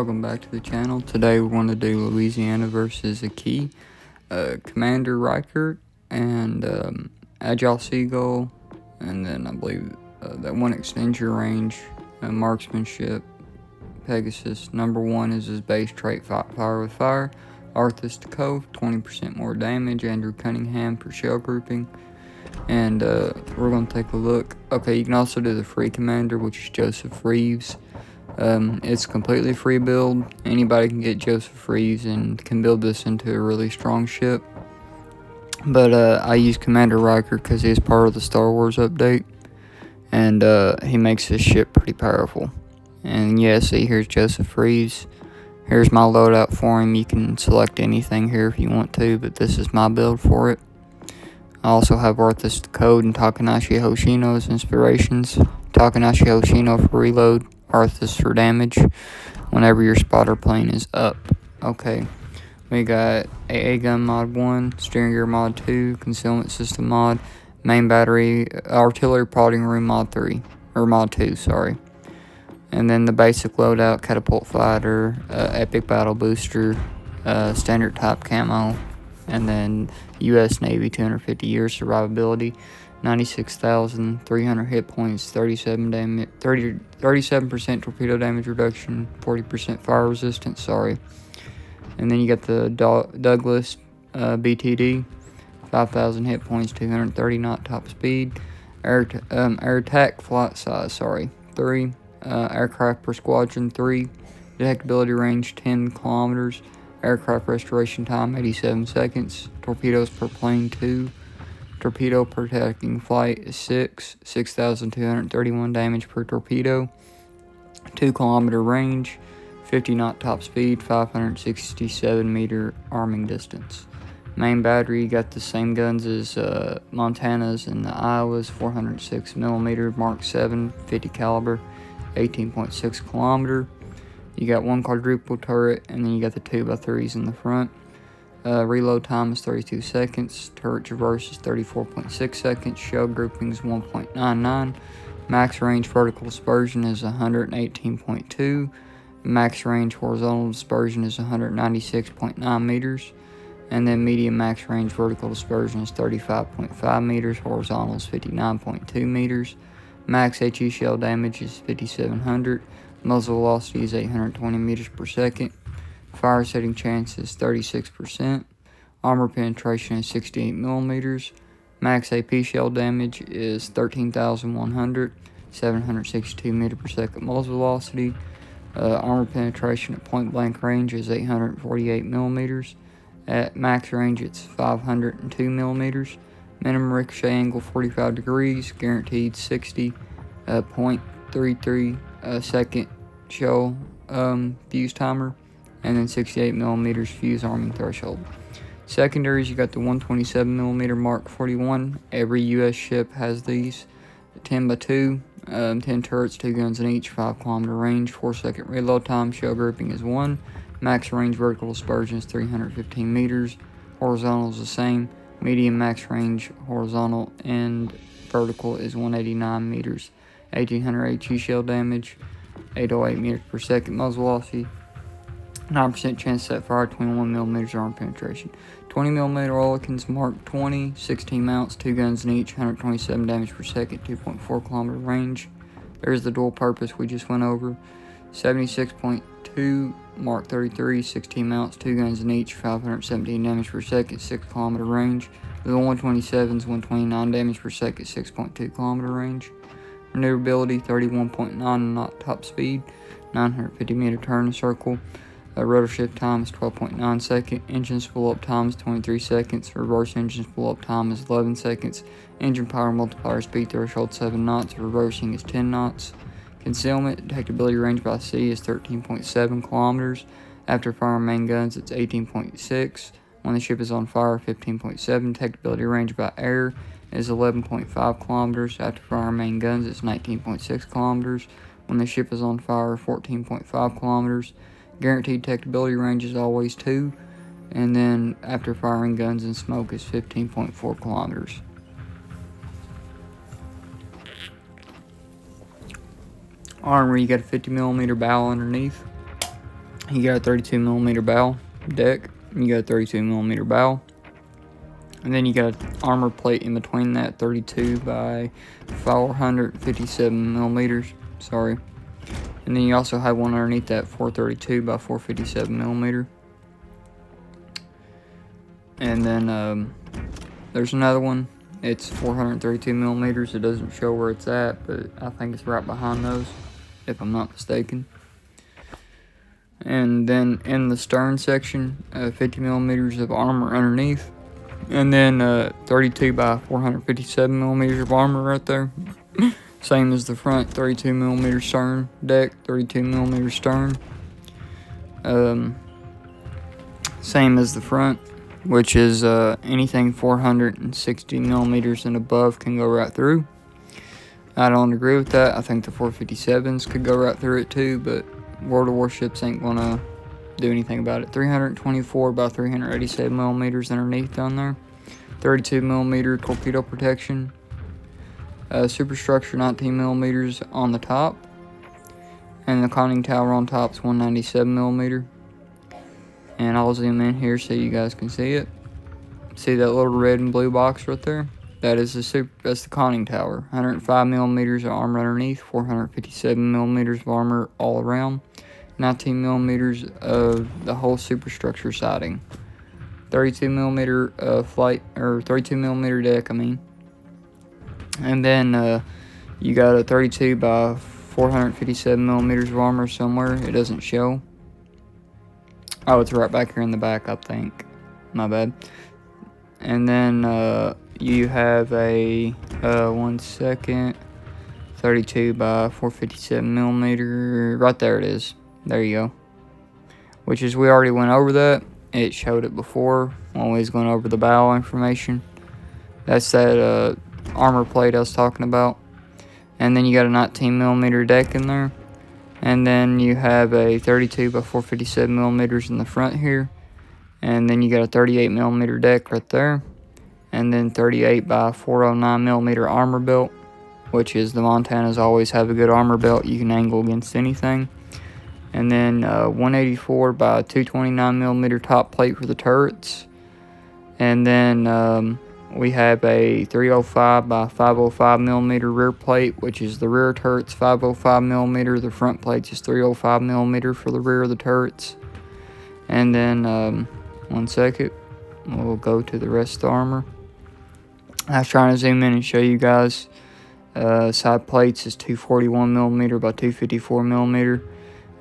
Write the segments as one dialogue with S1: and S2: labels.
S1: Welcome back to the channel. Today we're going to do Louisiana versus AKI, Commander Riker, and Agile Seagull, and then I believe that one extends your range, marksmanship, Pegasus. Number 1 is his base trait, fire with fire. Arthas to Cove, 20% more damage. Andrew Cunningham for shell grouping. And we're going to take a look. Okay, you can also do the free commander, which is Joseph Reeves. It's a completely free build. Anybody can get Joseph Reeves and can build this into a really strong ship. But I use Commander Riker because he's part of the Star Wars update. And he makes this ship pretty powerful. And yeah, see, here's Joseph Reeves. Here's my loadout for him. You can select anything here if you want to, but this is my build for it. I also have Arthas the Code and Takanashi Hoshino as inspirations. Takanashi Hoshino for reload, Arthas for damage whenever your spotter plane is up. Okay, we got AA gun mod 1, steering gear mod 2, concealment system mod, main battery, artillery prodding room mod 3, or mod 2, sorry. And then the basic loadout, catapult fighter, epic battle booster, standard type camo, and then U.S. Navy 250 years survivability, 96,300 hit points, 37% torpedo damage reduction, 40% fire resistance, sorry. And then you got the Douglas BTD, 5,000 hit points, 230 knot top speed, air attack flight size, 3, aircraft per squadron 3, detectability range 10 kilometers, aircraft restoration time 87 seconds, torpedoes per plane 2, torpedo per attacking flight is 6,231 damage per torpedo, 2 kilometer range, 50 knot top speed, 567 meter arming distance. Main battery, you got the same guns as Montana's and the Iowa's, 406 millimeter Mark 7 50 caliber, 18.6 kilometer. You got one quadruple turret, and then you got the 2x3s in the front. Reload time is 32 seconds. Turret traverse is 34.6 seconds. Shell grouping is 1.99. Max range vertical dispersion is 118.2. Max range horizontal dispersion is 196.9 meters. And then medium max range vertical dispersion is 35.5 meters. Horizontal is 59.2 meters. Max HE shell damage is 5,700. Muzzle velocity is 820 meters per second. Fire setting chance is 36%. Armor penetration is 68 millimeters. Max AP shell damage is 13,100. 762 meter per second muzzle velocity. Armor penetration at point blank range is 848 millimeters. At max range, it's 502 millimeters. Minimum ricochet angle 45 degrees. Guaranteed 60.33 second shell fuse timer, and then 68 millimeters fuse arming threshold. Secondaries, you got the 127 millimeter Mark 41. Every U.S. ship has these. 10x2, 10 turrets, 2 guns in each, 5 kilometer range, 4-second reload time. Shell grouping is 1. Max range vertical dispersion is 315 meters. Horizontal is the same. Medium max range horizontal and vertical is 189 meters. 1800 HE shell damage, 808 meters per second muzzle velocity, 9% chance to set fire, 21 millimeters armor penetration. 20 millimeter Oerlikons Mark 20, 16 mounts, 2 guns in each, 127 damage per second, 2.4 kilometer range. There's the dual purpose we just went over. 76.2 Mark 33, 16 mounts, 2 guns in each, 517 damage per second, 6 kilometer range. The 127's 129 damage per second, 6.2 kilometer range. Maneuverability 31.9 knot top speed, 950 meter turn circle. Rotor shift time is 12.9 seconds. Engine spool up time is 23 seconds. Reverse engine spool up time is 11 seconds. Engine power multiplier speed threshold 7 knots. Reversing is 10 knots. Concealment detectability range by sea is 13.7 kilometers. After firing main guns, it's 18.6. When the ship is on fire, 15.7. Detectability range by air is 11.5 kilometers. After firing main guns, it's 19.6 kilometers. When the ship is on fire, 14.5 kilometers. Guaranteed detectability range is always 2. And then after firing guns and smoke is 15.4 kilometers. Armor, you got a 50mm bow underneath. You got a 32mm bow deck. You got a 32mm bow. And then you got an armor plate in between that, 32 by 457mm. Sorry. And then you also have one underneath that, 432 by 457mm. And then there's another one. It's 432mm. It doesn't show where it's at, but I think it's right behind those, if I'm not mistaken. And then in the stern section, 50mm of armor underneath. And then 32 by 457mm of armor right there. Same as the front, 32mm stern deck, 32mm stern. Same as the front, which is anything 460mm and above can go right through. I don't agree with that. I think the 457s could go right through it too, but World of Warships ain't gonna do anything about it. 324 by 387mm underneath down there. 32mm torpedo protection. Superstructure 19mm on the top. And the conning tower on top is 197mm. And I'll zoom in here so you guys can see it. See that little red and blue box right there? That's the conning tower. 105mm of armor underneath, 457mm of armor all around, 19mm of the whole superstructure siding, 32mm flight, or 32mm deck, I mean. And then you got a 32 by 457mm of armor somewhere. It doesn't show. Oh, it's right back here in the back, I think. My bad. And then you have a 1 second, 32 by 457mm. Right there it is. There you go. Which is, we already went over that. It showed it before when we was going over the bow information. That's that armor plate I was talking about. And then you got a 19mm deck in there. And then you have a 32 by 457mm in the front here. And then you got a 38mm deck right there. And then 38 by 409mm armor belt, which is the Montanas always have a good armor belt. You can angle against anything. And then 184 by 229mm top plate for the turrets. And then we have a 305 by 505mm rear plate, which is the rear turrets 505mm. The front plates is 305mm for the rear of the turrets. And then 1 second, we'll go to the rest of the armor. I was trying to zoom in and show you guys. Side plates is 241mm by 254mm.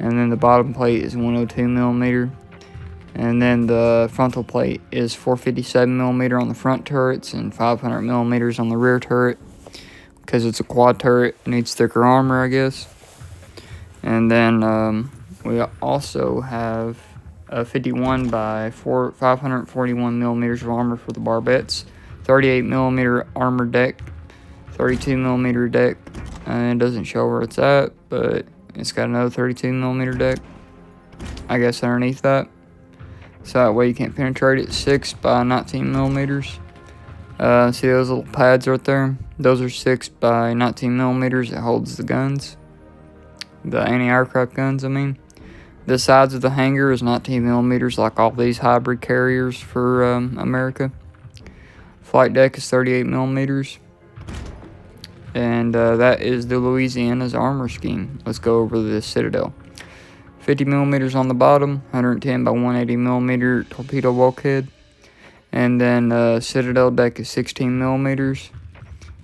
S1: And then the bottom plate is 102mm. And then the frontal plate is 457mm on the front turrets and 500mm on the rear turret. Because it's a quad turret, it needs thicker armor, I guess. And then we also have a 51 by 541mm of armor for the barbettes. 38mm armor deck. 32mm deck. And it doesn't show where it's at, but it's got another 32mm deck, I guess, underneath that. So that way you can't penetrate it. 6 by 19mm. See those little pads right there? Those are 6 by 19mm. It holds the guns. The anti-aircraft guns, I mean. The sides of the hangar is 19mm, like all these hybrid carriers for America. Flight deck is 38mm. And that is the Louisiana's armor scheme. Let's go over the Citadel. 50mm on the bottom, 110 by 180mm torpedo bulkhead. And then Citadel deck is 16mm.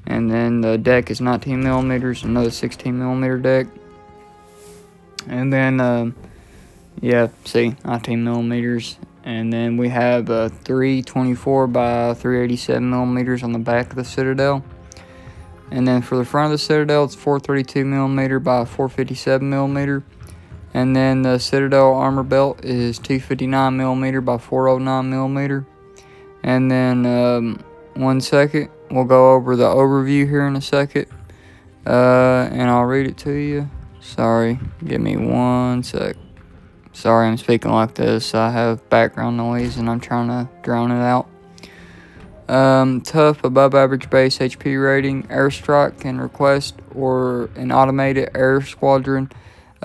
S1: And then the deck is 19mm, another 16mm deck. And then, yeah, see, 19mm. And then we have 324 by 387mm on the back of the Citadel. And then for the front of the Citadel, it's 432mm by 457mm. And then the Citadel armor belt is 259mm by 409mm. And then 1 second, we'll go over the overview here in a second. And I'll read it to you. Sorry, give me 1 sec. Sorry, I'm speaking like this. I have background noise and I'm trying to drown it out. Tough, above average base HP rating. Airstrike can request or an automated air squadron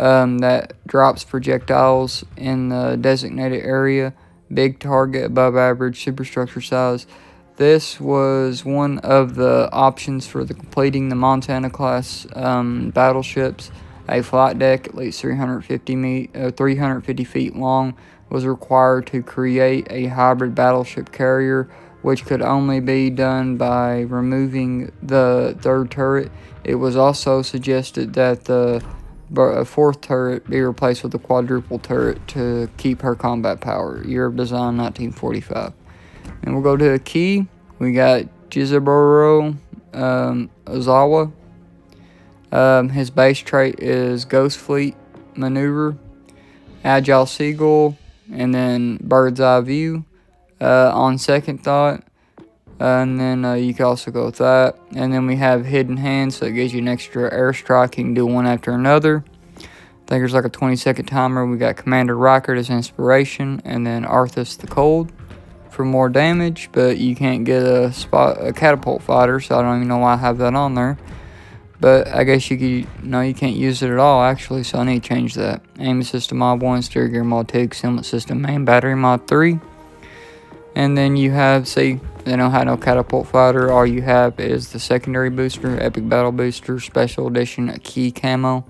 S1: that drops projectiles in the designated area. Big target, above average superstructure size. This was one of the options for completing the Montana class battleships. A flight deck at least 350 feet long was required to create a hybrid battleship carrier, which could only be done by removing the third turret. It was also suggested that the fourth turret be replaced with a quadruple turret to keep her combat power. Year of design 1945. And we'll go to AKI. We got Jizaburo Ozawa. His base trait is Ghost Fleet Maneuver, Agile Seagull, and then Bird's Eye View. On second thought, and then you can also go with that. And then we have Hidden Hand, so it gives you an extra airstrike. You can do one after another. I think there's like a 20-second timer. We got Commander Reichert as inspiration, and then Arthas the Cold for more damage. But you can't get a catapult fighter, so I don't even know why I have that on there. But I guess you can't use it at all, actually, so I need to change that. Aim System Mod 1, Steer Gear Mod 2, Concealment System Main Battery Mod 3. And then you have, they don't have no catapult fighter. All you have is the secondary booster, Epic Battle Booster, Special Edition AKI Camo.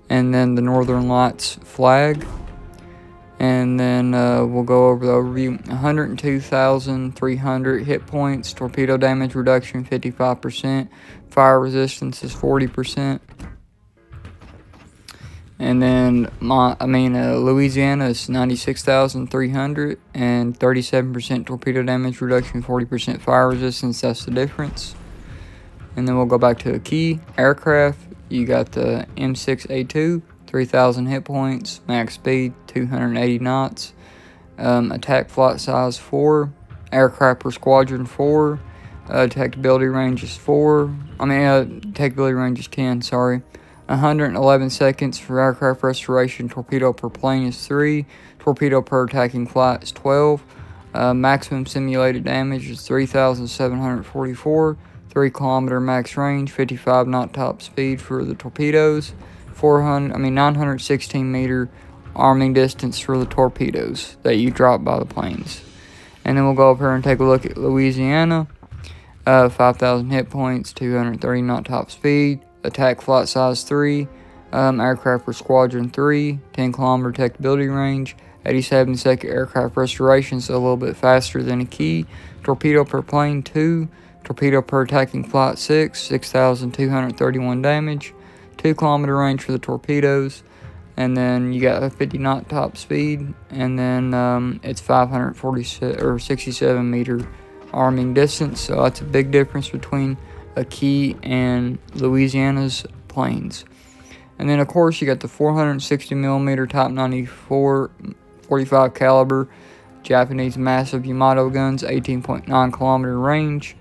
S1: And then the Northern Lights flag. And then we'll go over the overview. 102,300 hit points, torpedo damage reduction 55%, fire resistance is 40%. And then Louisiana is 96,300 and 37% torpedo damage reduction, 40% fire resistance. That's the difference. And then we'll go back to AKI aircraft. You got the M6A2, 3,000 hit points, max speed 280 knots, attack flight size 4, aircraft per squadron 4, attackability range is 10. Sorry. 111 seconds for aircraft restoration. Torpedo per plane is 3. Torpedo per attacking flight is 12. Maximum simulated damage is 3,744. 3 kilometer max range, 55 knot top speed for the torpedoes. 916 meter arming distance for the torpedoes that you drop by the planes. And then we'll go up here and take a look at Louisiana. 5,000 hit points, 230 knot top speed. Attack flight size 3, aircraft per squadron 3, 10 kilometer attackability range, 87 second aircraft restoration, so a little bit faster than AKI. Torpedo per plane 2, torpedo per attacking flight 6, 6,231 damage, 2 kilometer range for the torpedoes, and then you got a 50 knot top speed, and then it's 67 meter arming distance, so that's a big difference between AKI and Louisiana's planes. And then of course you got the 460 millimeter Type 94 45 caliber Japanese massive Yamato guns, 18.9 kilometer range,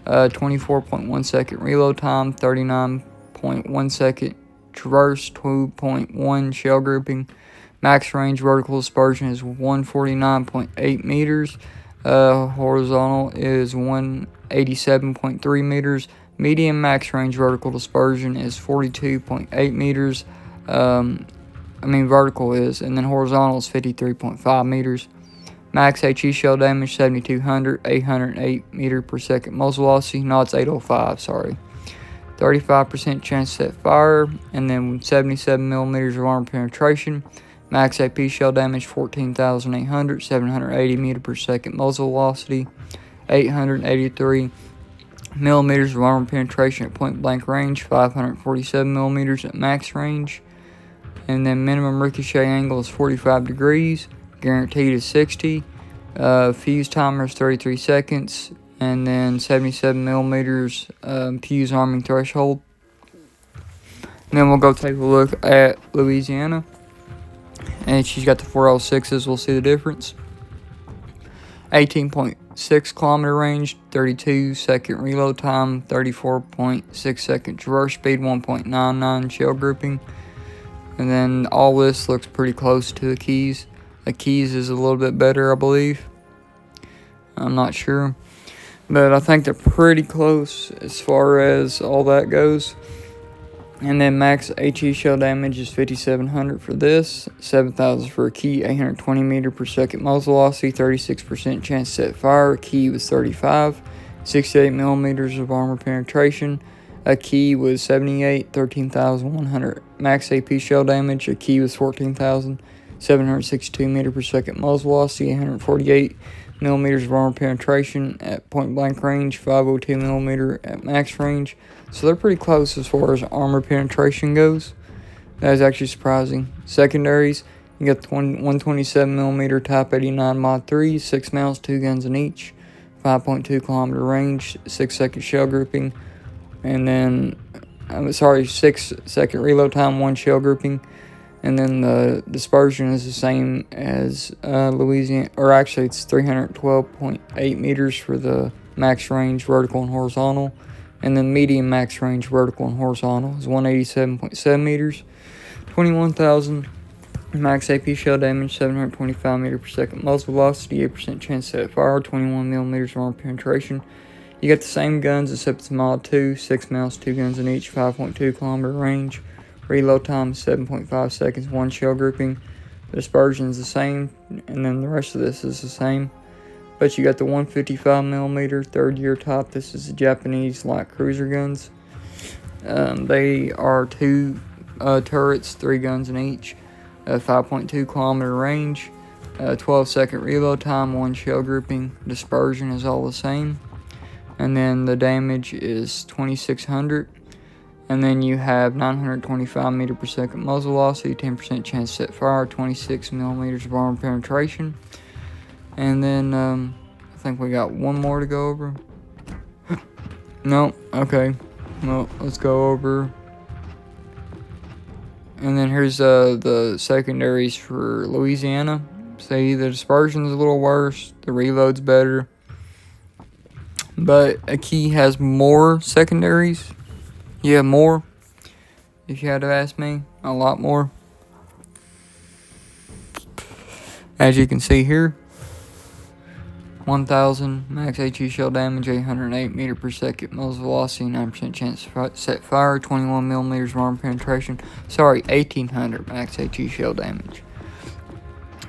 S1: 24.1 second reload time, 39.1 second traverse, 2.1 shell grouping. Max range vertical dispersion is 149.8 meters. Horizontal is 187.3 meters. Medium max range vertical dispersion is 42.8 meters. Vertical is, and then horizontal is 53.5 meters. Max HE shell damage 7,200, 808 meter per second muzzle velocity. No, it's 805, sorry. 35% chance to set fire, and then 77 millimeters of armor penetration. Max AP shell damage 14,800, 780 meter per second muzzle velocity. 883 millimeters of armor penetration at point blank range, 547 millimeters at max range, and then minimum ricochet angle is 45 degrees, guaranteed is 60. Fuse timer is 33 seconds, and then 77 millimeters fuse arming threshold. And then we'll go take a look at Louisiana, and she's got the 4L6s. We'll see the difference. 18.6 kilometer range, 32 second reload time, 34.6 second traverse speed, 1.99 shell grouping. And then all this looks pretty close to AKI's. AKI's is a little bit better, I believe. I'm not sure, but I think they're pretty close as far as all that goes. And then max HE shell damage is 5,700 for this, 7,000 for a key, 820 meter per second muzzle velocity, 36% chance to set fire. A key was 35, 68 millimeters of armor penetration. A key was 78, 13,100 max AP shell damage. A key was 14,762 meter per second muzzle velocity, 848 millimeters of armor penetration at point blank range, 502 millimeter at max range. So they're pretty close as far as armor penetration goes. That is actually surprising. Secondaries, you got the 127 millimeter Type 89 Mod 3, 6 mounts, 2 guns in each, 5.2 kilometer range, 6-second shell grouping, and then 6-second reload time, 1 shell grouping. And then the dispersion is the same as Louisiana, or actually it's 312.8 meters for the max range vertical and horizontal. And then medium max range vertical and horizontal is 187.7 meters, 21,000 max AP shell damage, 725 meter per second muzzle velocity, 8% chance to set fire, 21 millimeters of armor penetration. You got the same guns except it's Mod 2, 6 mounts, 2 guns in each, 5.2 kilometer range. Reload time is 7.5 seconds, 1 shell grouping. The dispersion is the same, and then the rest of this is the same. But you got the 155 millimeter third year top. This is the Japanese light cruiser guns. They are 2 turrets, 3 guns in each, 5.2 kilometer range, 12-second reload time, 1 shell grouping. Dispersion is all the same. And then the damage is 2,600. And then you have 925 meter per second muzzle velocity, 10% chance to set fire, 26 millimeters of armor penetration. And then I think we got one more to go over. No, okay. Well, let's go over. And then here's the secondaries for Louisiana. See, the dispersion's a little worse, the reload's better, but AKI has more secondaries. Yeah, more. If you had to ask me, a lot more. As you can see here, 1,000 max HE shell damage, 808 meter per second muzzle velocity, 9% chance to set fire, 21 millimeters of armor penetration. Sorry, 1,800 max HE shell damage.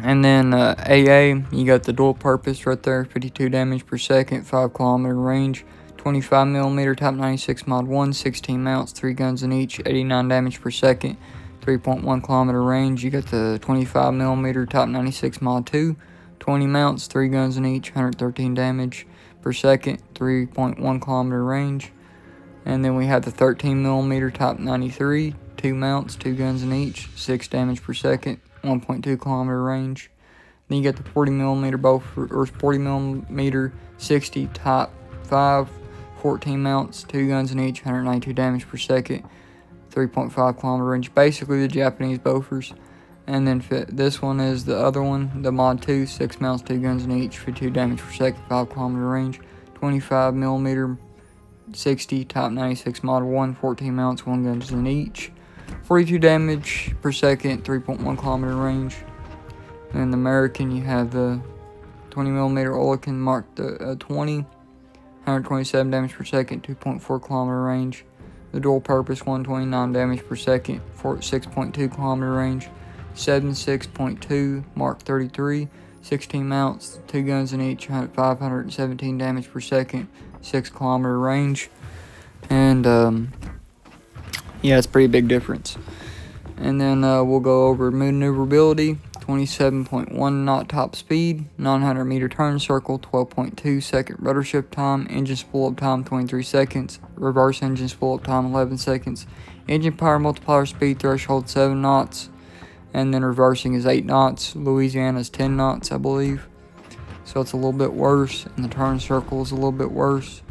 S1: And then AA, you got the dual purpose right there, 52 damage per second, 5 kilometer range, 25 millimeter Type 96 Mod 1, 16 mounts, 3 guns in each, 89 damage per second, 3.1 kilometer range. You got the 25 millimeter Type 96 Mod 2, 20 mounts, 3 guns in each, 113 damage per second, 3.1 kilometer range. And then we have the 13 millimeter Type 93, 2 mounts, 2 guns in each, 6 damage per second, 1.2 kilometer range. Then you got the 40 millimeter 40 millimeter 60 Type 5, 14 mounts, 2 guns in each, 192 damage per second, 3.5 kilometer range. Basically the Japanese Bofors. And then this one is the other one, the Mod 2, 6 mounts, 2 guns in each, 52 damage per second, 5 kilometer range, 25 millimeter 60 Type 96 Mod 1, 14 mounts, 1 guns in each, 42 damage per second, 3.1 kilometer range. And the American, you have the 20 millimeter Olicon Mark 20, 127 damage per second, 2.4 kilometer range. The dual purpose, 129 damage per second, 6.2 kilometer range. 76.2 Mark 33, 16 mounts, 2 guns in each, 517 damage per second, 6 kilometer range. And yeah, it's a pretty big difference. And then we'll go over maneuverability. 27.1 knot top speed, 900 meter turn circle, 12.2 second rudder shift time, engine spool up time 23 seconds, reverse engine spool up time 11 seconds, engine power multiplier speed threshold 7 knots, and then reversing is 8 knots. Louisiana is 10 knots, I believe. So it's a little bit worse, and the turn circle is a little bit worse,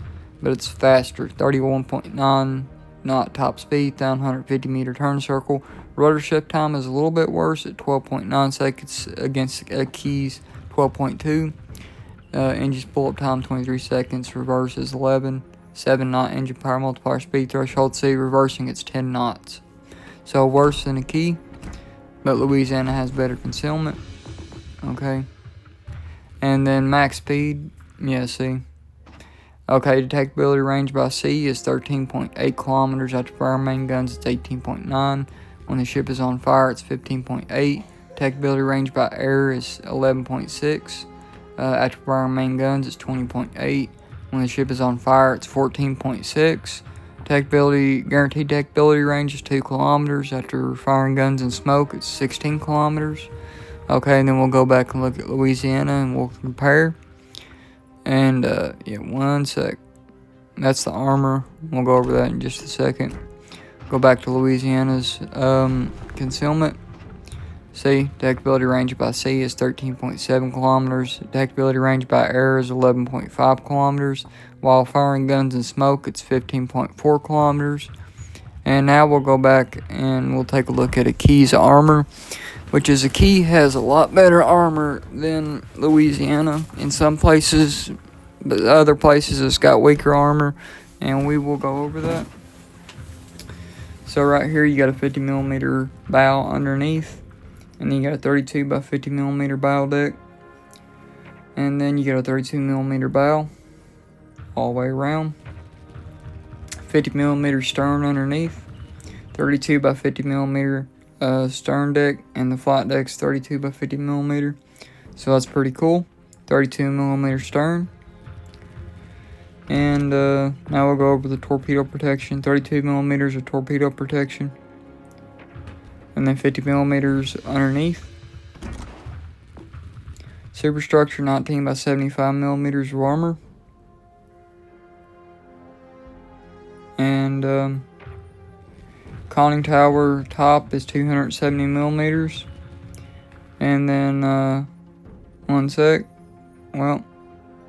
S1: but it's faster. 31.9 knot top speed, 150 meter turn circle. Rudder shift time is a little bit worse at 12.9 seconds against AKI's 12.2. Engine pull-up time 23 seconds. Reverse is 11. 7 knot engine power multiplier speed threshold C. Reversing it's 10 knots. So worse than AKI, but Louisiana has better concealment. Okay. And then max speed, yeah, see. Okay, detectability range by sea is 13.8 kilometers. After firing main guns, it's 18.9. When the ship is on fire, it's 15.8. Detectability range by air is 11.6. After firing main guns, it's 20.8. When the ship is on fire, it's 14.6. Guaranteed detectability range is 2 kilometers. After firing guns and smoke, it's 16 kilometers. Okay, and then we'll go back and look at Louisiana and we'll compare. And, yeah, one sec. That's the armor. We'll go over that in just a second. Go back to Louisiana's concealment. See, detectability range by sea is 13.7 kilometers. Detectability range by air is 11.5 kilometers. While firing guns and smoke, it's 15.4 kilometers. And now we'll go back and we'll take a look at AKI's armor, which is AKI has a lot better armor than Louisiana in some places, but other places it's got weaker armor, and we will go over that. So right here you got a 50 millimeter bow underneath, and then you got a 32 by 50 millimeter bow deck, and then you got a 32 millimeter bow all the way around, 50 millimeter stern underneath, 32 by 50 millimeter stern deck, and the flight deck's 32 by 50 millimeter. So that's pretty cool. 32 millimeter stern. And now we'll go over the torpedo protection. 32 millimeters of torpedo protection, and then 50 millimeters underneath. Superstructure 19 by 75 millimeters of armor, and conning tower top is 270 millimeters. And then one sec. Well,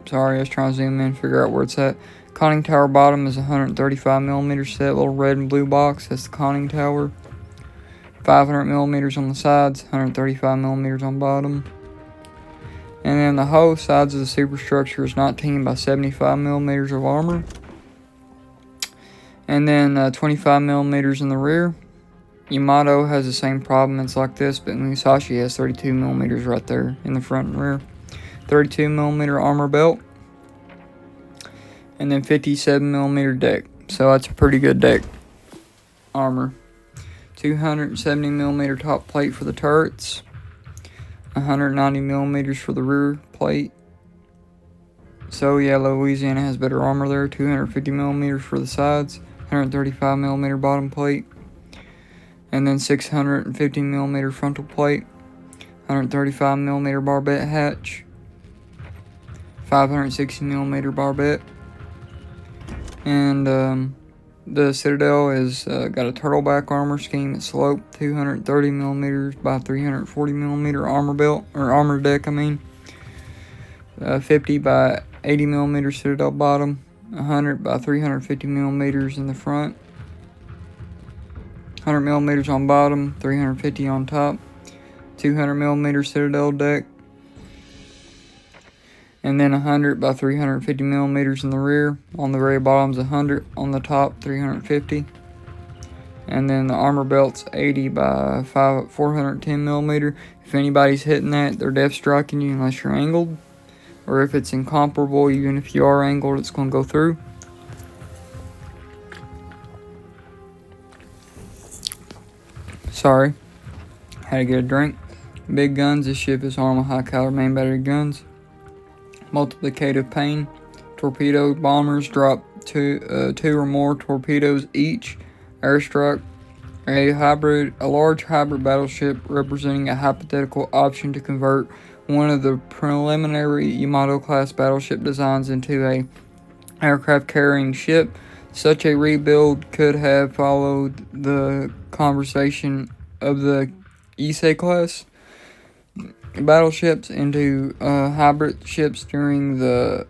S1: sorry, I was trying to zoom in and figure out where it's at. Conning tower bottom is 135 millimeters. That little red and blue box, that's the conning tower. 500 millimeters on the sides, 135 millimeters on bottom. And then the whole sides of the superstructure is 19 by 75 millimeters of armor. And then 25 millimeters in the rear. Yamato has the same problem. It's like this, but Musashi has 32 millimeters right there in the front and rear. 32 millimeter armor belt, and then 57 millimeter deck. So that's a pretty good deck armor. 270 millimeter top plate for the turrets, 190 millimeters for the rear plate. So yeah, Louisiana has better armor there. 250 millimeters for the sides, 135 millimeter bottom plate, and then 650 millimeter frontal plate, 135 millimeter barbette hatch, 560 millimeter barbette. And the Citadel is got a turtleback armor scheme. It's sloped 230 millimeters by 340 millimeter armor belt, or armor deck, I mean. 50 by 80 millimeter Citadel bottom, 100 by 350 millimeters in the front, 100 millimeters on bottom, 350 on top, 200 millimeter Citadel deck, and then 100 by 350 millimeters in the rear. On the very bottom's 100, on the top 350. And then the armor belt's 80 by 410 millimeter. If anybody's hitting that, they're depth striking you unless you're angled. Or if it's incomparable, even if you are angled, it's going to go through. Sorry, had to get a drink. Big guns. This ship is armed with high caliber main battery guns. Multiplicative pane. Torpedo bombers drop two or more torpedoes each. Airstrike. A large hybrid battleship representing a hypothetical option to convert one of the preliminary Yamato-class battleship designs into a aircraft carrying ship. Such a rebuild could have followed the conversion of the Ise-class battleships into hybrid ships during the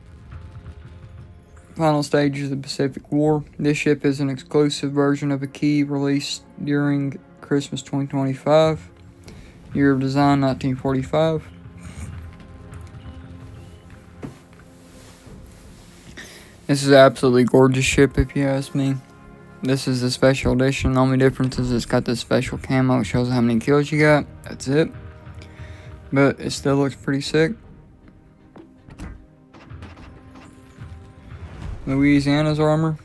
S1: final stages of the Pacific War. This ship is an exclusive version of AKI released during Christmas 2025. Year of design 1945. This is an absolutely gorgeous ship, if you ask me. This is the special edition. The only difference is it's got this special camo. It shows how many kills you got. That's it. But it still looks pretty sick. Louisiana's armor.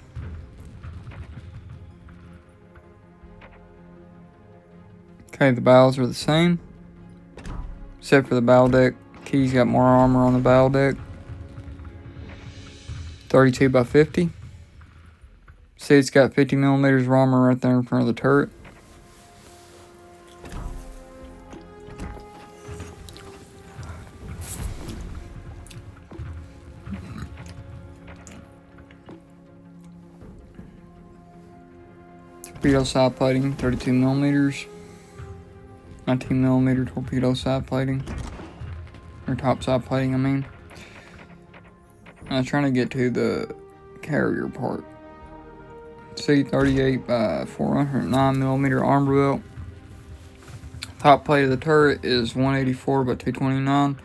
S1: Okay, the bows are the same, except for the bow deck. Key's got more armor on the bow deck. 32 by 50. See, it's got 50 millimeters of armor right there in front of the turret. Torpedo side plating, 32 millimeters. 19 millimeter torpedo side plating. Or top side plating, I mean. I was trying to get to the carrier part. See, 38 by 409 millimeter armor belt. Top plate of the turret is 184 by 229.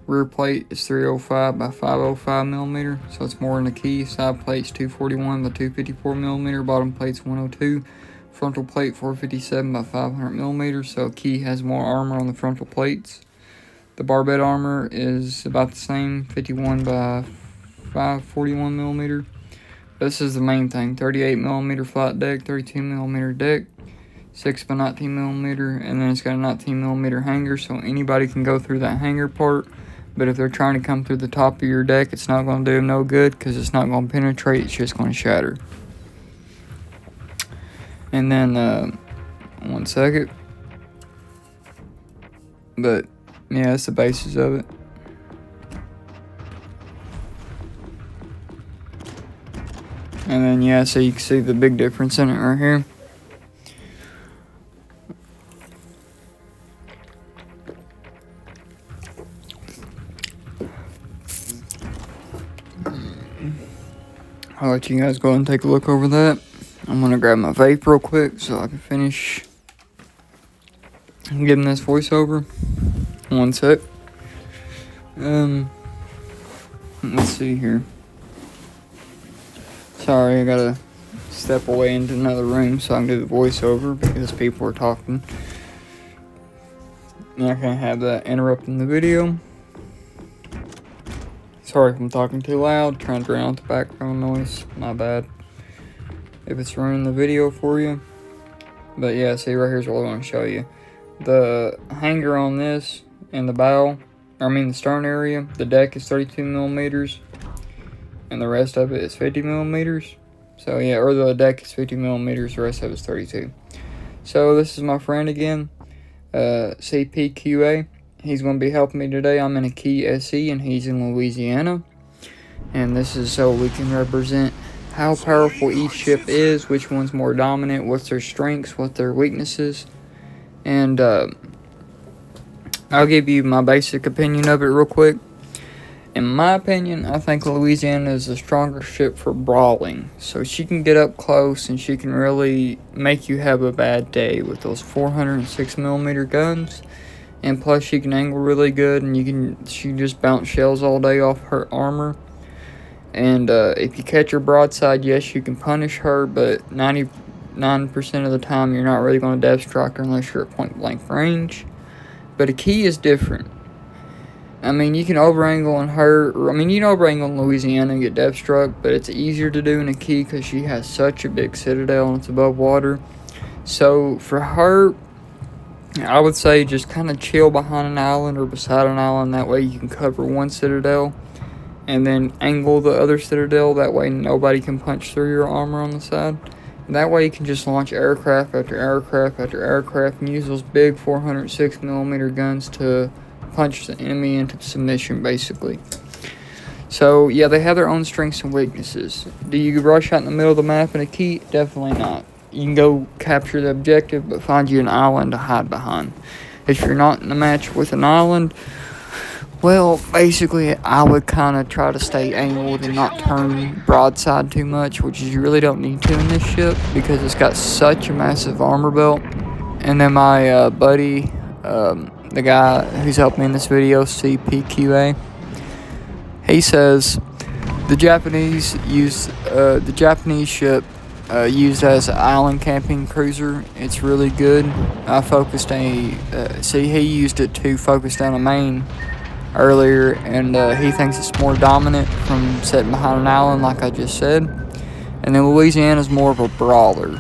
S1: Rear plate is 305 by 505 millimeter, so it's more than the key. Side plate's 241 by 254 millimeter. Bottom plate's 102. Frontal plate 457 by 500 millimeters, so key has more armor on the frontal plates. The barbette armor is about the same, 51 by 541 millimeter. This is the main thing: 38 millimeter flat deck, 32 millimeter deck, 6 by 19 millimeter, and then it's got a 19 millimeter hanger, so anybody can go through that hanger part. But if they're trying to come through the top of your deck, it's not going to do them no good because it's not going to penetrate. It's just going to shatter. And then, 1 second. But yeah, that's the basis of it. And then, yeah, so you can see the big difference in it right here. I'll let you guys go and take a look over that. I'm gonna grab my vape real quick so I can finish giving this voiceover. 1 sec. Let's see here. Sorry, I gotta step away into another room so I can do the voiceover because people are talking. And I can't have that interrupting the video. Sorry if I'm talking too loud, trying to drown out the background noise. My bad if it's ruining the video for you. But yeah, see, right here's what I want to show you. The hanger on this and the bow, the stern area, the deck is 32 millimeters. And the rest of it is 50 millimeters. So yeah, or the deck is 50 millimeters, the rest of it is 32. So this is my friend again, CPQA. He's going to be helping me today. I'm in AKI SE and he's in Louisiana. And this is so we can represent how powerful each ship is, which one's more dominant, what's their strengths, what their weaknesses. And I'll give you my basic opinion of it real quick. In my opinion, I think Louisiana is a stronger ship for brawling. So she can get up close and she can really make you have a bad day with those 406 millimeter guns. And plus she can angle really good and she can just bounce shells all day off her armor. And if you catch her broadside, yes, you can punish her, but 99% of the time you're not really going to depth strike her unless you're at point blank range. But AKI is different. I mean, you can over-angle on her. You can over-angle in Louisiana and get depth struck, but it's easier to do in AKI because she has such a big citadel and it's above water. So for her, I would say just kind of chill behind an island or beside an island. That way you can cover one citadel and then angle the other citadel. That way nobody can punch through your armor on the side. And that way you can just launch aircraft after aircraft after aircraft and use those big 406 millimeter guns to punch the enemy into submission, basically. So yeah, they have their own strengths and weaknesses. Do you rush out in the middle of the map in AKI? Definitely not. You can go capture the objective, but find you an island to hide behind. If you're not in a match with an island, well, basically, I would kind of try to stay angled and not turn broadside too much, which you really don't need to in this ship because it's got such a massive armor belt. And then my buddy, the guy who's helped me in this video, CPQA, he says the Japanese ship used as an island camping cruiser. It's really good. He used it to focus down a main earlier, and he thinks it's more dominant from sitting behind an island, like I just said. And then Louisiana is more of a brawler.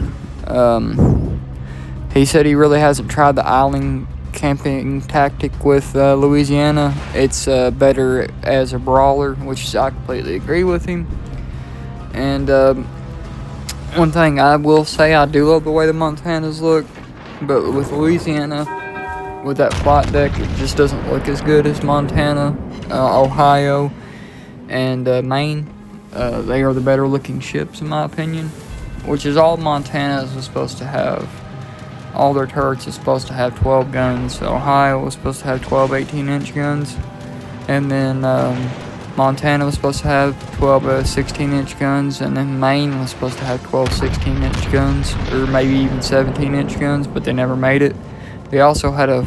S1: He said he really hasn't tried the island camping tactic with Louisiana. It's better as a brawler, which I completely agree with him. And one thing I will say, I do love the way the Montanas look, but with Louisiana, with that flight deck, it just doesn't look as good as Montana, Ohio, and Maine. They are the better looking ships in my opinion, which is all Montana's was supposed to have. All their turrets are supposed to have 12 guns. Ohio was supposed to have 12 18-inch guns, and then Montana was supposed to have 12 16-inch guns, and then Maine was supposed to have 12 16-inch guns, or maybe even 17-inch guns, but they never made it. They also had a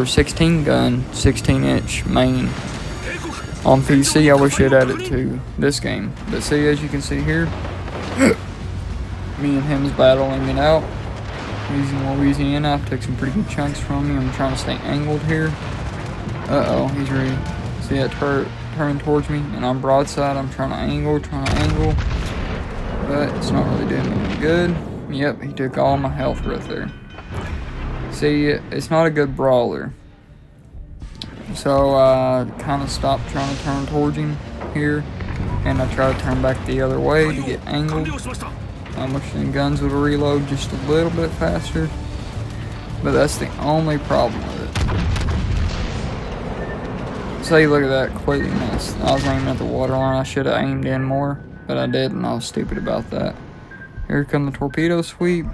S1: 16 gun 16-inch Maine on PC. I wish they'd added to this game. But see, as you can see here, me and him's battling it out. Using Louisiana, I took some pretty good chunks from him. I'm trying to stay angled here. Uh-oh, he's ready. See that turret turning towards me, and I'm broadside. I'm trying to angle, but it's not really doing me any good. Yep, he took all my health right there. See, it's not a good brawler. So I kind of stopped trying to turn towards him here, and I tried to turn back the other way to get angled. I wish the guns would reload just a little bit faster, but that's the only problem with it. So you look at that, completely missed. I was aiming at the waterline. I should have aimed in more, but I didn't. I was stupid about that. Here come the torpedo sweep.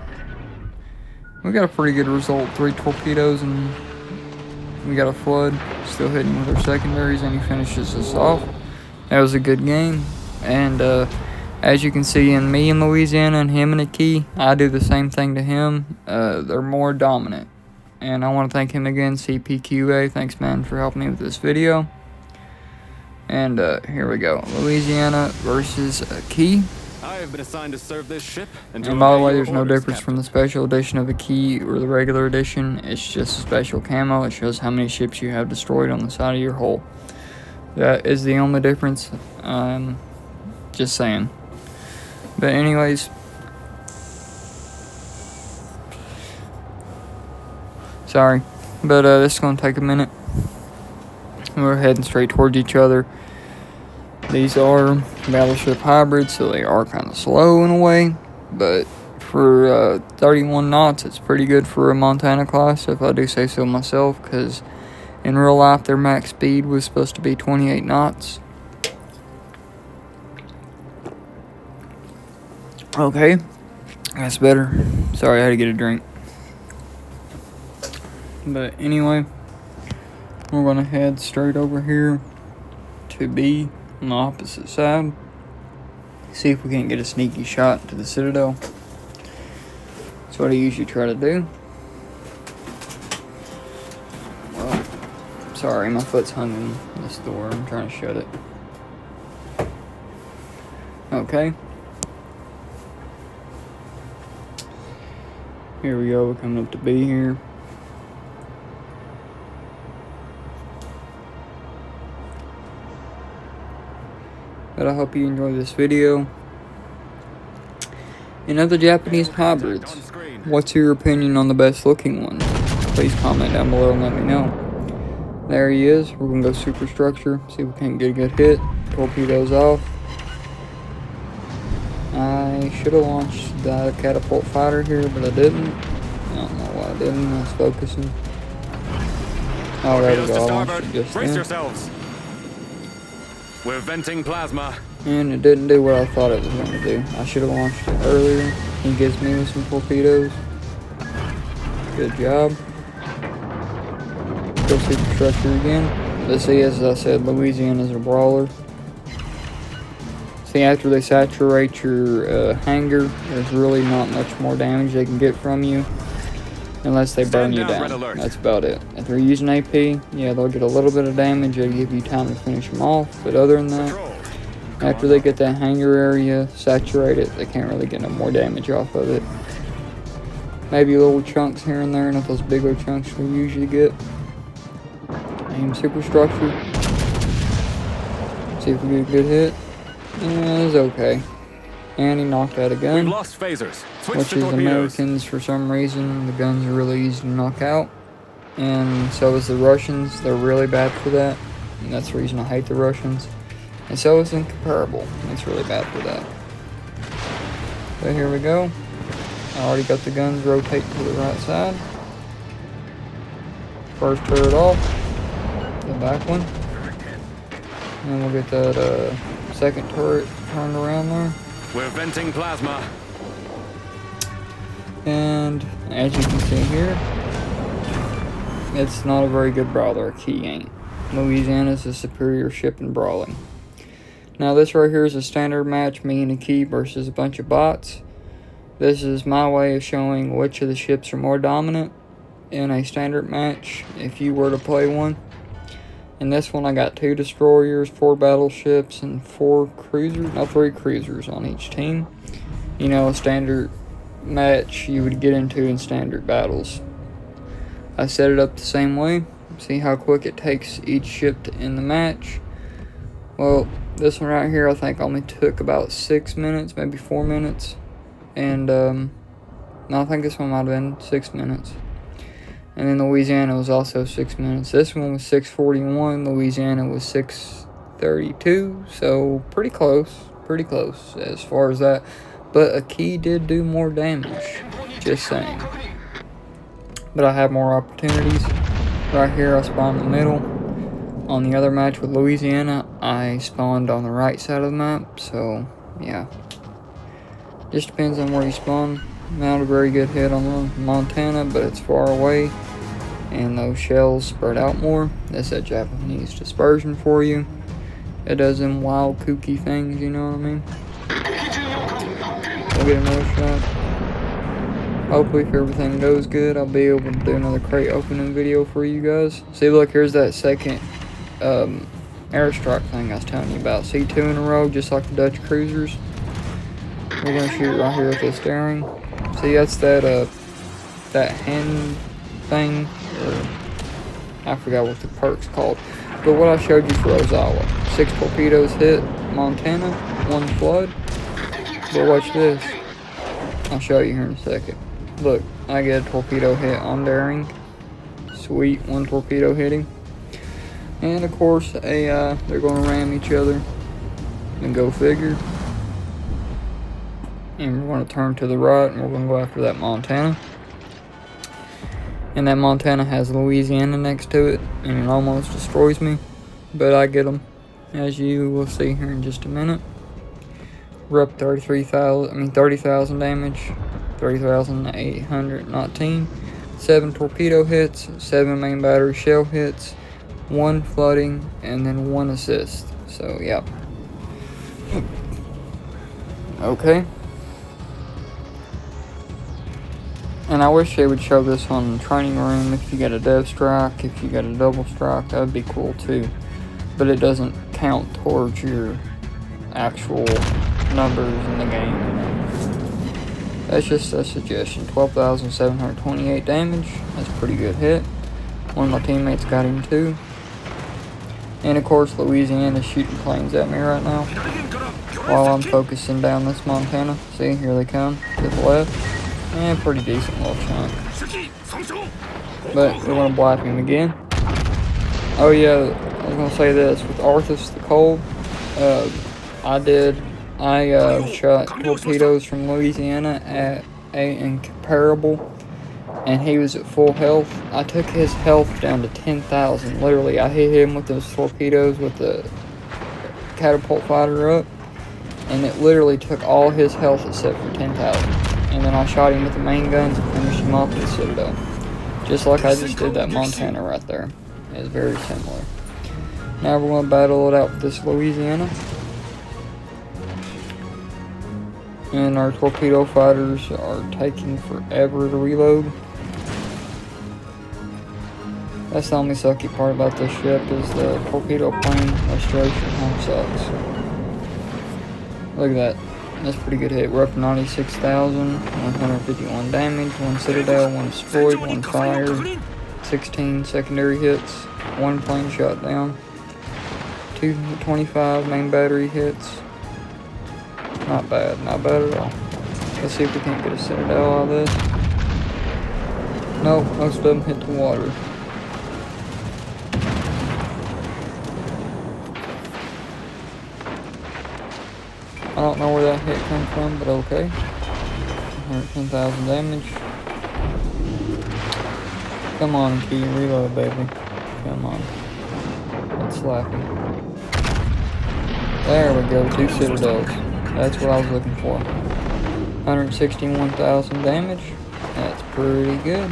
S1: We got a pretty good result. 3 torpedoes, and we got a flood. Still hitting with our secondaries, and he finishes us off. That was a good game, and as you can see in me in Louisiana and him in AKI, I do the same thing to him. They're more dominant. And I want to thank him again, CPQA. Thanks, man, for helping me with this video. And here we go. Louisiana versus AKI.
S2: I have been assigned to serve this ship.
S1: And by the way, there's no difference from the special edition of AKI or the regular edition. It's just a special camo. It shows how many ships you have destroyed on the side of your hull. That is the only difference. Just saying. But anyways, sorry, but this is going to take a minute. We're heading straight towards each other. These are battleship hybrids, so they are kind of slow in a way, but for 31 knots, it's pretty good for a Montana class, if I do say so myself, because in real life, their max speed was supposed to be 28 knots. Okay, that's better. Sorry, I had to get a drink. But anyway, we're going to head straight over here to B on the opposite side. See if we can get a sneaky shot to the Citadel. That's what I usually try to do. Well, sorry, my foot's hung in this door. I'm trying to shut it. Okay. Here we go, we're coming up to B here. But I hope you enjoy this video. In other Japanese hybrids, what's your opinion on the best looking one? Please comment down below and let me know. There he is. We're going to go superstructure, see if we can get a good hit. Torpedoes off. I should have launched the catapult fighter here, but I didn't. I don't know why I didn't. I was focusing. Oh, there we go. I launched it just
S2: Brace
S1: then.
S2: yourselves. We're venting plasma.
S1: And it didn't do what I thought it was going to do. I should have launched it earlier. He gives me with some torpedoes. Good job. Go superstructure again. Let's see, as I said, Louisiana is a brawler. See, after they saturate your hangar, there's really not much more damage they can get from you. Unless they burn you down. That's about it. If they're using AP, yeah, they'll get a little bit of damage. They'll give you time to finish them off. But other than that, after they get that hangar area saturated, they can't really get no more damage off of it. Maybe little chunks here and there, not those bigger chunks we usually get. Aim superstructure. See if we get a good hit. Yeah, it's okay. And he knocked out a
S2: We've
S1: gun,
S2: lost phasers. Switch
S1: which
S2: to
S1: is
S2: torpedoes.
S1: Americans for some reason. The guns are really easy to knock out. And so is the Russians. They're really bad for that. And that's the reason I hate the Russians. And so is Incomparable. It's really bad for that. So here we go. I already got the guns rotating to the right side. First turret off. The back one. And we'll get that second turret turned around there.
S2: We're venting plasma.
S1: And as you can see here, it's not a very good brawler. AKI ain't. Louisiana is a superior ship in brawling. Now this right here is a standard match, me and AKI versus a bunch of bots. This is my way of showing which of the ships are more dominant in a standard match if you were to play one. In this one I got 2 destroyers, 4 battleships, and 3 cruisers on each team. You know, a standard match you would get into in standard battles. I set it up the same way. See how quick it takes each ship to end the match. Well, this one right here I think only took about 6 minutes, maybe 4 minutes. And no, I think this one might have been 6 minutes. And then Louisiana was also 6 minutes. This one was 6:41. Louisiana was 6:32. So pretty close as far as that. But AKI did do more damage. Just saying. But I have more opportunities. Right here I spawned in the middle. On the other match with Louisiana, I spawned on the right side of the map. So yeah. Just depends on where you spawn. Not a very good hit on Montana, but it's far away. And those shells spread out more. That's that Japanese dispersion for you. It does them wild, kooky things, you know what I mean? We'll get another shot. Hopefully, if everything goes good, I'll be able to do another crate opening video for you guys. See, look, here's that second airstrike thing I was telling you about. See, 2 in a row, just like the Dutch cruisers. We're gonna shoot right here with this steering. See, that's that hand thing, or I forgot what the perk's called. But what I showed you for Ozawa, 6 torpedoes hit Montana, 1 flood. But watch this. I'll show you here in a second. Look, I get a torpedo hit on Daring. Sweet, 1 torpedo hitting. And of course, they're gonna ram each other. And go figure. And we're going to turn to the right and we're going to go after that Montana. And that Montana has Louisiana next to it, and it almost destroys me. But I get them, as you will see here in just a minute. We're up 30,000 damage, 30,819. 7 torpedo hits, 7 main battery shell hits, 1 flooding, and then 1 assist. So, yeah. Okay. And I wish they would show this on the training room. If you get a dev strike, if you get a double strike, that would be cool too. But it doesn't count towards your actual numbers in the game, you know. That's just a suggestion. 12,728 damage. That's a pretty good hit. One of my teammates got him too. And of course, Louisiana is shooting planes at me right now while I'm focusing down this Montana. See, here they come to the left. And pretty decent little chunk. But we're going to blap him again. Oh yeah, I was going to say this. With Arthas the Cold, I shot torpedoes from Louisiana at a Incomparable. And he was at full health. I took his health down to 10,000. Literally, I hit him with those torpedoes with the catapult fighter up. And it literally took all his health except for 10,000. And then I shot him with the main guns and finished him off with the Citadel. Just like I just did that Montana right there. It's very similar. Now we're going to battle it out with this Louisiana. And our torpedo fighters are taking forever to reload. That's the only sucky part about this ship is the torpedo plane restoration home sucks. Look at that. That's a pretty good hit. We're up to 96,151 damage, 1 Citadel, 1 destroyed, 1 fired, 16 secondary hits, 1 plane shot down, 225 main battery hits. Not bad at all. Let's see if we can't get a Citadel out of this. Nope, most of them hit the water. I don't know where that hit come from, but okay. 110,000 damage. Come on, Key, reload, baby. Come on. That's slapping. There we go, 2 Citadels. That's what I was looking for. 161,000 damage. That's pretty good.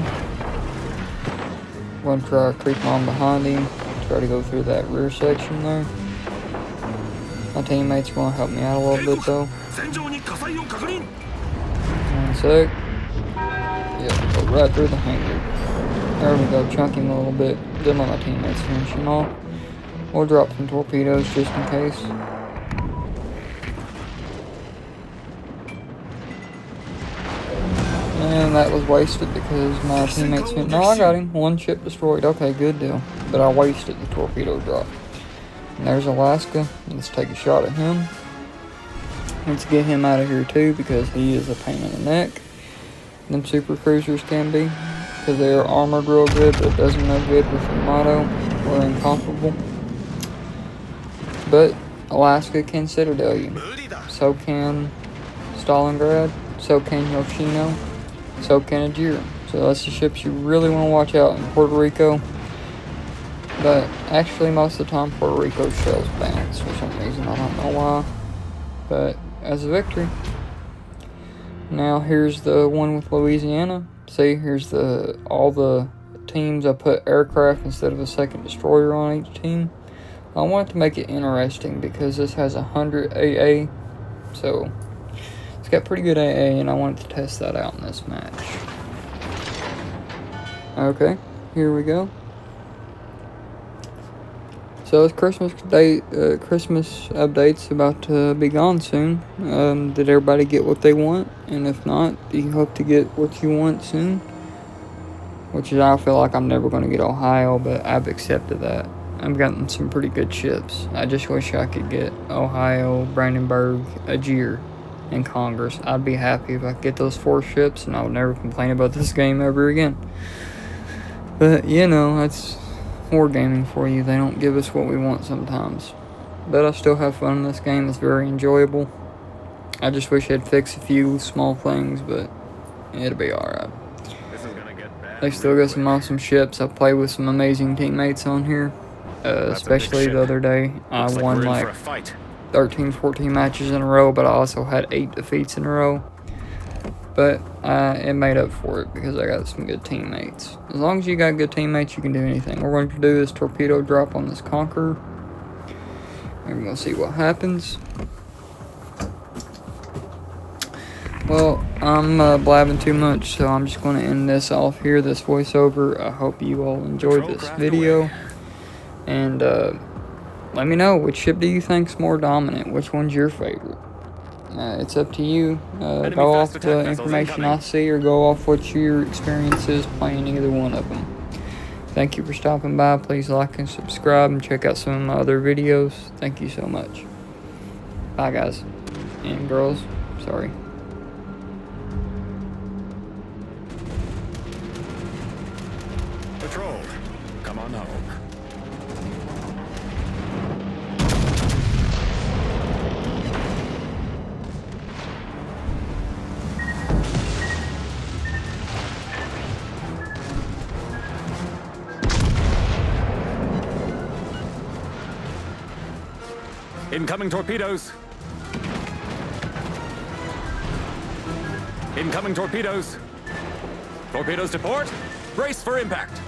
S1: Gonna try to creep on behind him. Try to go through that rear section there. My teammates gonna help me out a little bit though. 1 sec. Yep, go right through the hangar. There we go, chunk him a little bit. Then let my teammates finish him off. We'll drop some torpedoes just in case. And that was wasted because my teammates went, no, I got him. 1 ship destroyed. Okay, good deal. But I wasted the torpedo drop. And there's Alaska. Let's take a shot at him. Let's get him out of here too because he is a pain in the neck. Them super cruisers can be because they are armored real good, but it doesn't no good with your motto or incomparable. But Alaska can Citadel you. So can Stalingrad. So can Yoshino. So can Ajira. So that's the ships you really want to watch out in Puerto Rico. But actually most of the time Puerto Rico shells bounce for some reason. I don't know why. But as a victory. Now here's the one with Louisiana. See, here's all the teams. I put aircraft instead of a second destroyer on each team. I wanted to make it interesting because this has 100 AA. So it's got pretty good AA and I wanted to test that out in this match. Okay, here we go. So it's Christmas Day. Christmas update's about to be gone soon. Did everybody get what they want? And if not, do you hope to get what you want soon? Which is, I feel like I'm never going to get Ohio, but I've accepted that. I've gotten some pretty good ships. I just wish I could get Ohio, Brandenburg, Ajir, and Congress. I'd be happy if I could get those 4 ships, and I would never complain about this game ever again. But, you know, that's wargaming for you. They don't give us what we want sometimes. But I still have fun in this game. It's very enjoyable. I just wish I'd fix a few small things, but it'll be alright. They still got some awesome ships. I play with some amazing teammates on here. Especially the other day. I won like 13, 14 matches in a row, but I also had 8 defeats in a row. But it made up for it because I got some good teammates. As long as you got good teammates, you can do anything. We're going to do this torpedo drop on this Conqueror. And we're going to see what happens. Well, I'm blabbing too much, so I'm just going to end this off here, this voiceover. I hope you all enjoyed this video. And let me know, which ship do you think's more dominant? Which one's your favorite? It's up to you. Go off the information I see or go off what your experience is playing either one of them. Thank you for stopping by. Please like and subscribe and check out some of my other videos. Thank you so much. Bye, guys. And girls. Sorry.
S2: Patrol, come on home. Incoming torpedoes. Incoming torpedoes. Torpedoes to port. Brace for impact.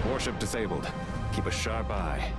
S2: Warship disabled. Keep a sharp eye.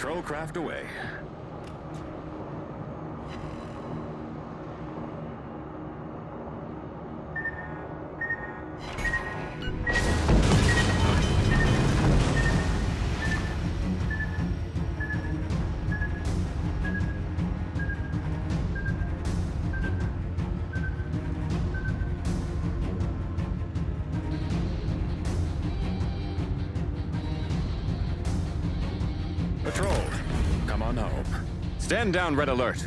S2: Patrol craft away. Patrol, come on home. Stand down, red alert.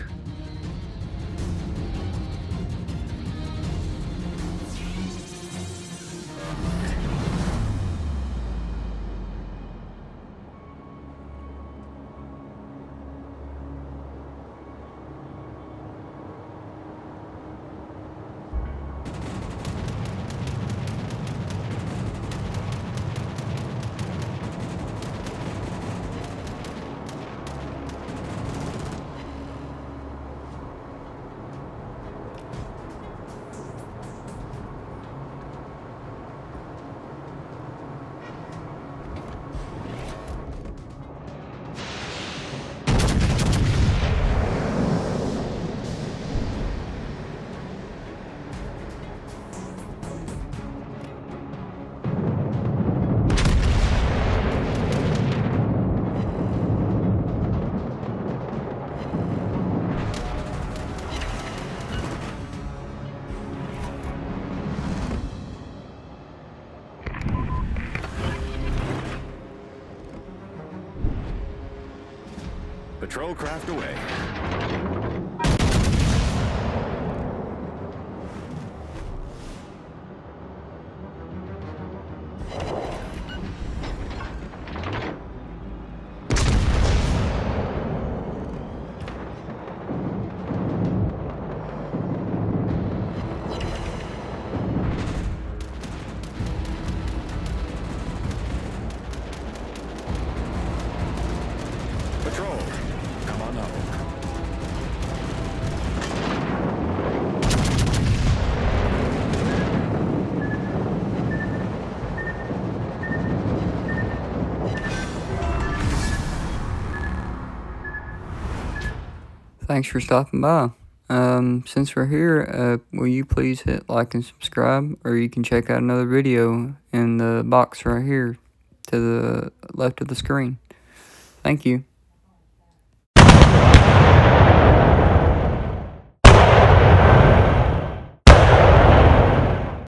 S2: Patrol craft away. Patrol, come on home.
S1: Thanks for stopping by. Since we're here, will you please hit like and subscribe, or you can check out another video in the box right here to the left of the screen. Thank you.